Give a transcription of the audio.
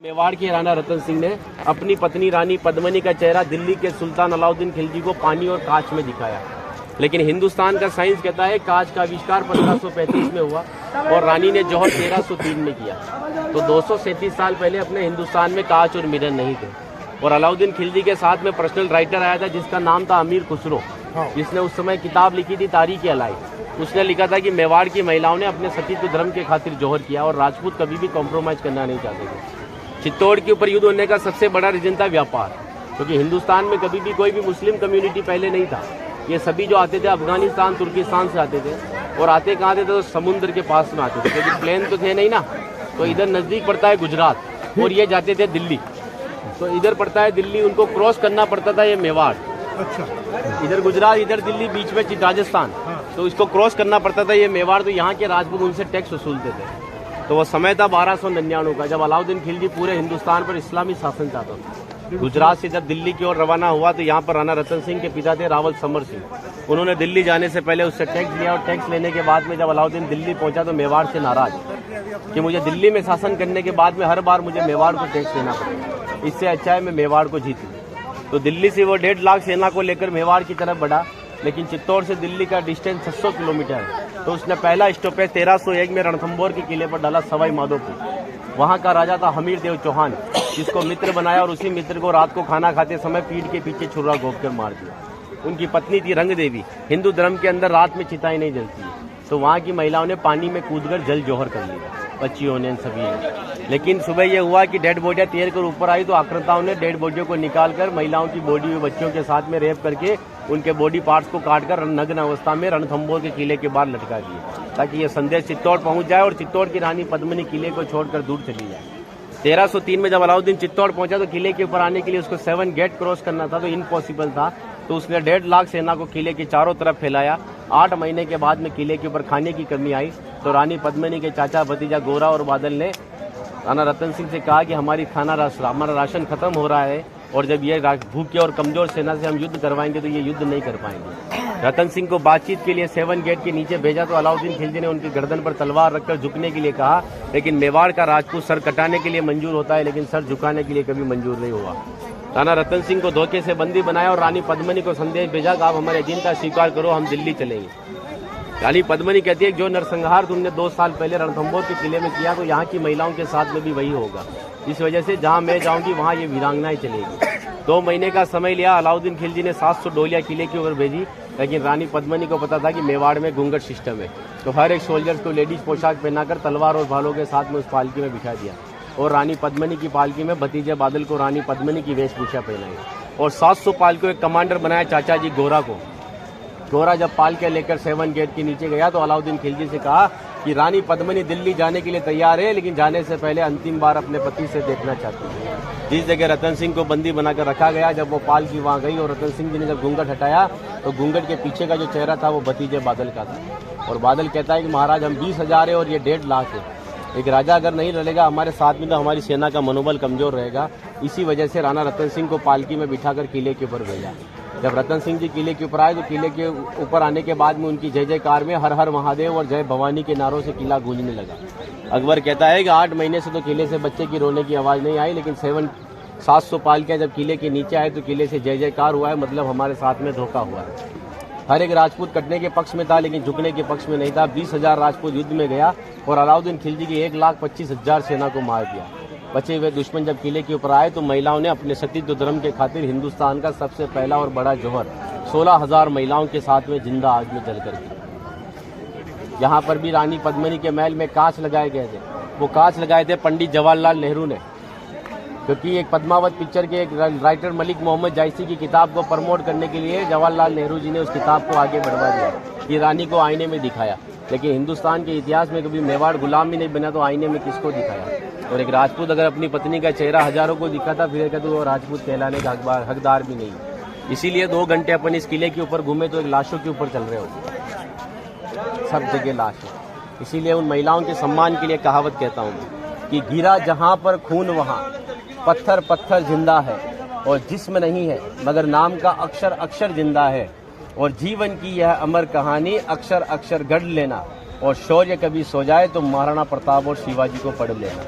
मेवाड़ के राणा रतन सिंह ने अपनी पत्नी रानी पद्मिनी का चेहरा दिल्ली के सुल्तान अलाउद्दीन खिलजी को पानी और कांच में दिखाया, लेकिन हिंदुस्तान का साइंस कहता है कांच का आविष्कार 1535 में हुआ और रानी ने जौहर 1303 में किया। तो 237 साल पहले अपने हिंदुस्तान में कांच और मिरर नहीं थे। और अलाउद्दीन खिलजी के साथ में पर्सनल राइटर आया था जिसका नाम था अमीर खुसरो, जिसने उस समय किताब लिखी थी तारीख अलाई। उसने लिखा था कि मेवाड़ की महिलाओं ने अपने सतीत्व धर्म के खातिर जौहर किया और राजपूत कभी भी कॉम्प्रोमाइज करना नहीं चाहते थे। चित्तौड़ के ऊपर युद्ध होने का सबसे बड़ा रीजन था व्यापार, क्योंकि हिंदुस्तान में कभी भी कोई भी मुस्लिम कम्युनिटी पहले नहीं था। ये सभी जो आते थे अफगानिस्तान तुर्किस्तान से आते थे और आते कहाँ थे तो समुद्र के पास में आते थे, क्योंकि प्लेन तो थे नहीं ना। तो इधर नज़दीक पड़ता है गुजरात और ये जाते थे दिल्ली, तो इधर पड़ता है दिल्ली, उनको क्रॉस करना पड़ता था ये मेवाड़। अच्छा, इधर गुजरात इधर दिल्ली बीच में राजस्थान, तो इसको क्रॉस करना पड़ता था ये मेवाड़। तो यहाँ के राजपूत उनसे टैक्स वसूलते थे। तो वो समय था 1299 का, जब अलाउद्दीन खिलजी पूरे हिंदुस्तान पर इस्लामी शासन चाहता था। गुजरात से जब दिल्ली की ओर रवाना हुआ तो यहाँ पर राणा रतन सिंह के पिता थे रावल समर सिंह। उन्होंने दिल्ली जाने से पहले उससे टैक्स लिया और टैक्स लेने के बाद में जब अलाउद्दीन दिल्ली पहुंचा तो मेवाड़ से नाराज कि मुझे दिल्ली में शासन करने के बाद में हर बार मुझे मेवाड़ को टैक्स देना पड़ेगा, इससे अच्छा है मैं मेवाड़ को जीतूं। तो दिल्ली से वो 1.5 लाख सेना को लेकर मेवाड़ की तरफ बढ़ा, लेकिन चित्तौड़ से दिल्ली का डिस्टेंस 600 किलोमीटर है। तो उसने पहला स्टॉपेज 1301 में रणथंभौर के किले पर डाला सवाई माधोपुर। वहाँ का राजा था हमीर देव चौहान, जिसको मित्र बनाया और उसी मित्र को रात को खाना खाते समय पीठ के पीछे छुरा घोंप कर मार दिया। उनकी पत्नी थी रंग देवी। हिंदू धर्म के अंदर रात में चिताएं नहीं जलती है, तो वहाँ की महिलाओं ने पानी में कूदकर जल जौहर कर लिया, बच्चियों ने सभी ने। लेकिन सुबह यह हुआ कि डेड बॉडियां तैर कर ऊपर आई तो आक्रांताओं ने डेड बॉडियों को निकालकर महिलाओं की बॉडी और बच्चों के साथ में रेप करके उनके बॉडी पार्ट्स को काटकर नग्न अवस्था में रणथंभौर के किले के बाहर लटका दिए, ताकि यह संदेश चित्तौड़ पहुंच जाए और चित्तौड़ की रानी पद्मिनी किले को छोड़कर दूर चली जाए। 1303 में जब अलाउद्दीन चित्तौड़ पहुंचा तो किले के ऊपर आने के लिए उसको 7 गेट क्रॉस करना था, तो इम्पॉसिबल था। तो उसने 1.5 लाख सेना को किले के चारों तरफ फैलाया। 8 महीने के बाद में किले के ऊपर खाने की कमी आई तो रानी पद्मिनी के चाचा भतीजा गोरा और बादल ने राणा रतन सिंह से कहा कि हमारा राशन खत्म हो रहा है और जब ये भूखे और कमजोर सेना से हम युद्ध करवाएंगे तो ये युद्ध नहीं कर पाएंगे। रतन सिंह को बातचीत के लिए 7 गेट के नीचे भेजा तो अलाउद्दीन खिलजी ने उनकी गर्दन पर तलवार रखकर झुकने के लिए कहा, लेकिन मेवाड़ का राजपूत सर कटाने के लिए मंजूर होता है लेकिन सर झुकाने के लिए कभी मंजूर नहीं हुआ। राणा रतन सिंह को धोखे से बंदी बनाया और रानी पद्मिनी को संदेश भेजा कि आप हमारे अधीनता स्वीकार करो, हम दिल्ली चलेंगे। रानी पद्मिनी कहती है कि जो नरसंहार तुमने 2 साल पहले रणथंभौर के किले में किया तो यहाँ की महिलाओं के साथ में भी वही होगा। इस वजह से जहाँ मैं जाऊँगी वहाँ ये वीरांगनाएं चलेगी। 2 महीने का समय लिया। अलाउद्दीन खिलजी ने 700 डोलियाँ किले की ओर भेजी, लेकिन रानी पद्मिनी को पता था कि मेवाड़ में घूंघट सिस्टम है, तो हर एक सोल्जर्स को लेडीज पोशाक पहनाकर तलवार और भालों के साथ में उस पालकी में बिठा दिया और रानी पद्मिनी की पालकी में भतीजे बादल को रानी पद्मिनी की वेशभूषा पहनाई और 700 पालकों एक कमांडर बनाया चाचा जी गोरा को। गोरा जब पालके लेकर 7 गेट के नीचे गया तो अलाउद्दीन खिलजी से कहा कि रानी पद्मिनी दिल्ली जाने के लिए तैयार है, लेकिन जाने से पहले अंतिम बार अपने पति से देखना चाहती है। जिस जगह रतन सिंह को बंदी बनाकर रखा गया, जब वो पालकी वहाँ गई और रतन सिंह जी ने जब घूंघट हटाया तो घूंघट के पीछे का जो चेहरा था वो भतीजे बादल का था। और बादल कहता है कि महाराज हम 20,000 है और ये 1.5 लाख है, एक राजा अगर नहीं लड़ेगा हमारे साथ में तो हमारी सेना का मनोबल कमजोर रहेगा। इसी वजह से राणा रतन सिंह को पालकी में बिठाकर किले के ऊपर भेजा। जब रतन सिंह जी किले के ऊपर आए तो किले के ऊपर आने के बाद में उनकी जय जयकार में हर हर महादेव और जय भवानी के नारों से किला गूंजने लगा। अकबर कहता है कि 8 महीने से तो किले से बच्चे की रोने की आवाज़ नहीं आई, लेकिन 700 पालकियाँ जब किले के नीचे आए तो किले से जय जयकार हुआ है, मतलब हमारे साथ में धोखा हुआ है। हर एक राजपूत कटने के पक्ष में था लेकिन झुकने के पक्ष में नहीं था। 20,000 राजपूत युद्ध में गया और अलाउद्दीन खिलजी की 1,25,000 सेना को मार दिया। बचे हुए दुश्मन जब किले के ऊपर आए तो महिलाओं ने अपने सतीत्व धर्म के खातिर हिंदुस्तान का सबसे पहला और बड़ा जौहर 16,000 महिलाओं के साथ में जिंदा आग में जलकर किया। यहाँ पर भी रानी पद्मिनी के महल में कांच लगाए गए थे। वो कांच लगाए थे पंडित जवाहरलाल नेहरू ने, क्योंकि एक पद्मावत पिक्चर के एक राइटर मलिक मोहम्मद जायसी की किताब को प्रमोट करने के लिए जवाहरलाल नेहरू जी ने उस किताब को आगे बढ़वा दिया। ये रानी को आईने में दिखाया, लेकिन हिंदुस्तान के इतिहास में कभी मेवाड़ गुलाम ही नहीं बना तो आईने में किसको दिखाया। और एक राजपूत अगर अपनी पत्नी का चेहरा हजारों को दिखाता फिर कहते वो राजपूत कहलाने का हकदार भी नहीं। इसीलिए 2 घंटे अपन इस किले के ऊपर घूमे तो एक लाशों के ऊपर चल रहे होते, सब जगह लाश है। इसीलिए उन महिलाओं के सम्मान के लिए कहावत कहता हूँ कि गिरा जहाँ पर खून वहाँ पत्थर पत्थर जिंदा है और जिस्म नहीं है मगर नाम का अक्षर अक्षर जिंदा है। और जीवन की यह अमर कहानी अक्षर अक्षर गढ़ लेना और शौर्य कभी सो जाए तो महाराणा प्रताप और शिवाजी को पढ़ लेना।